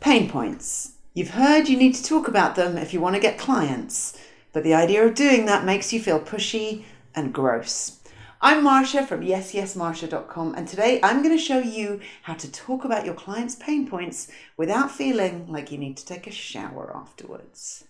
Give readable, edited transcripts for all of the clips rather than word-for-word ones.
Pain points. You've heard you need to talk about them if you want to get clients, but the idea of doing that makes you feel pushy and gross. I'm Marsha from yesyesmarsha.com, and today I'm going to show you how to talk about your clients' pain points without feeling like you need to take a shower afterwards.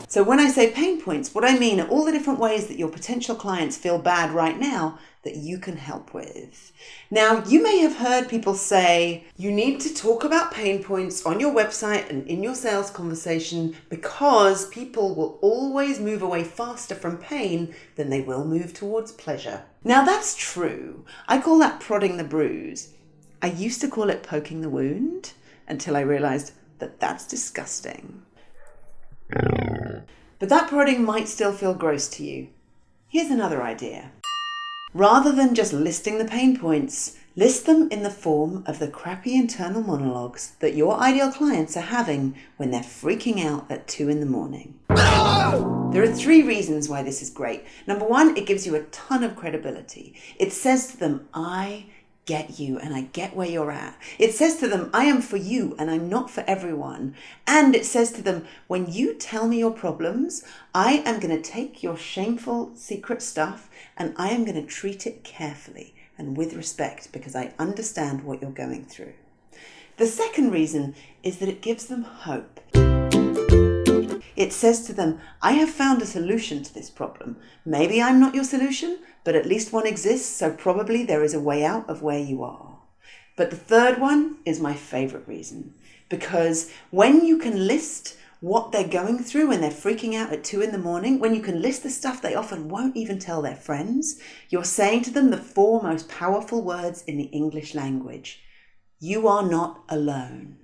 So when I say pain points, what I mean are all the different ways that your potential clients feel bad right now that you can help with. Now, you may have heard people say you need to talk about pain points on your website and in your sales conversation because people will always move away faster from pain than they will move towards pleasure. Now, that's true. I call that prodding the bruise. I used to call it poking the wound until I realized that that's disgusting. But that prodding might still feel gross to you. Here's another idea. Rather than just listing the pain points, list them in the form of the crappy internal monologues that your ideal clients are having when they're freaking out at 2 a.m. There are 3 reasons why this is great. Number 1, it gives you a ton of credibility. It says to them, I get you and I get where you're at. It says to them, I am for you and I'm not for everyone. And it says to them, when you tell me your problems, I am going to take your shameful secret stuff and I am going to treat it carefully and with respect because I understand what you're going through. The second reason is that it gives them hope. It says to them, I have found a solution to this problem. Maybe I'm not your solution, but at least one exists, so probably there is a way out of where you are. But the third one is my favorite reason, because when you can list what they're going through when they're freaking out at 2 a.m, when you can list the stuff they often won't even tell their friends, you're saying to them the 4 most powerful words in the English language. You are not alone.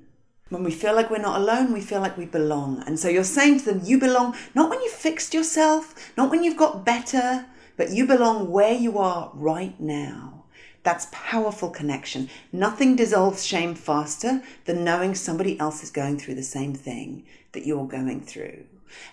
When we feel like we're not alone, we feel like we belong. And so you're saying to them, you belong, not when you've fixed yourself, not when you've got better, but you belong where you are right now. That's powerful connection. Nothing dissolves shame faster than knowing somebody else is going through the same thing that you're going through.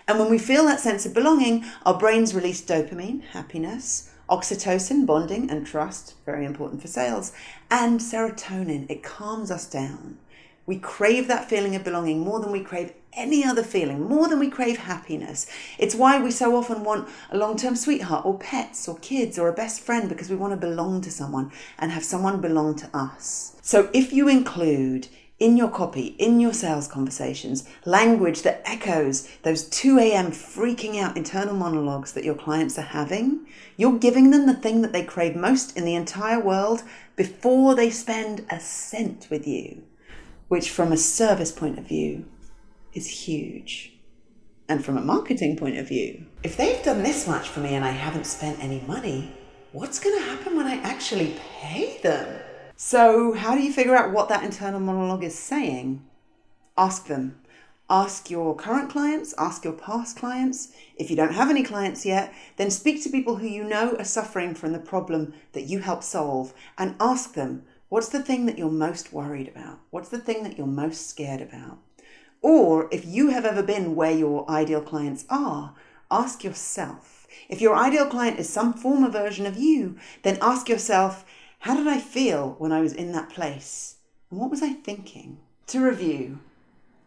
And when we feel that sense of belonging, our brains release dopamine, happiness, oxytocin, bonding and trust, very important for sales, and serotonin. It calms us down. We crave that feeling of belonging more than we crave any other feeling, more than we crave happiness. It's why we so often want a long-term sweetheart or pets or kids or a best friend, because we want to belong to someone and have someone belong to us. So if you include in your copy, in your sales conversations, language that echoes those 2 a.m. freaking out internal monologues that your clients are having, you're giving them the thing that they crave most in the entire world before they spend a cent with you, which from a service point of view is huge. And from a marketing point of view, if they've done this much for me and I haven't spent any money, what's going to happen when I actually pay them? So how do you figure out what that internal monologue is saying? Ask them. Ask your current clients, ask your past clients. If you don't have any clients yet, then speak to people who you know are suffering from the problem that you help solve and ask them, what's the thing that you're most worried about? What's the thing that you're most scared about? Or if you have ever been where your ideal clients are, ask yourself. If your ideal client is some former version of you, then ask yourself, how did I feel when I was in that place? And what was I thinking? To review,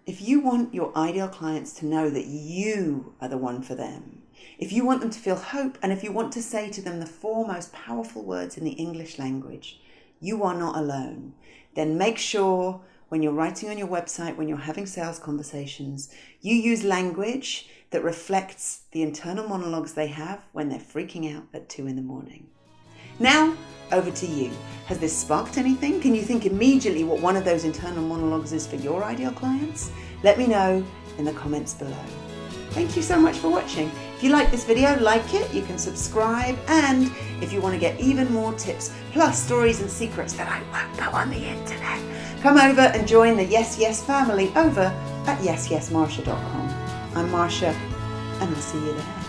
if you want your ideal clients to know that you are the one for them, if you want them to feel hope, and if you want to say to them the 4 most powerful words in the English language, you are not alone, then make sure when you're writing on your website, when you're having sales conversations, you use language that reflects the internal monologues they have when they're freaking out at 2 a.m. Now, over to you. Has this sparked anything? Can you think immediately what one of those internal monologues is for your ideal clients? Let me know in the comments below. Thank you so much for watching. If you like this video, like it, you can subscribe, and if you want to get even more tips, plus stories and secrets that I won't put on the internet, come over and join the Yes Yes family over at yesyesmarsha.com. I'm Marsha, and I'll see you there.